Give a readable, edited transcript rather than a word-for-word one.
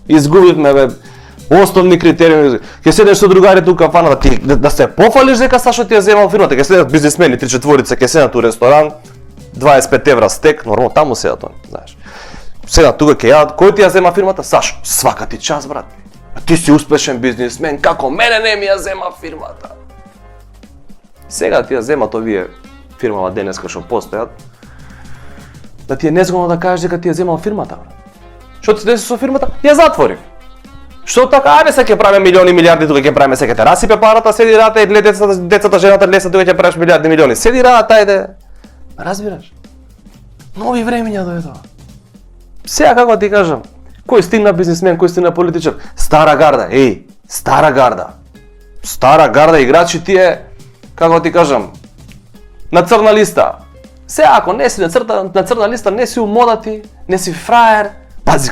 Изгубивме бе основни критериуми. Ќе седеш со другари тука кафаната, ти да се пофалиш дека Сашо ти ја земал фирмата, ќе седат бизнисмени 3-4 ќе седат у ресторан, 25 евра стек, нормално таму седат они, знаеш. Седат тука ќе јадат, кој ти ја зема фирмата? Сашо, свака ти час брат. А ти си успешен бизнисмен, како мене не ми ја зема фирмата. Сега ти ја земат овие фирмава денеска што постојат. Да ти е незгодно да кажеш дека ти ја земал фирмата, брат. Што ти деси со фирмата? Ја затворив. Што така, ајде се ќе правиме милиони, милиарди, тука ќе правиме, се ќе те расипе парата, седи рата и гледа децата, жената леса, тука ќе правиш милиарди, милиони. Седи рата, ајде. Разбираш? Нови времења дојдоа. Сега како ти кажам, кој стигна бизнисмен, кој стигна политичар, стара гарда, стара гарда. Стара гарда играчи тие, како ти кажам, на црна листа. Сега ако не си на црна листа, не си умодати, не си фраер, пази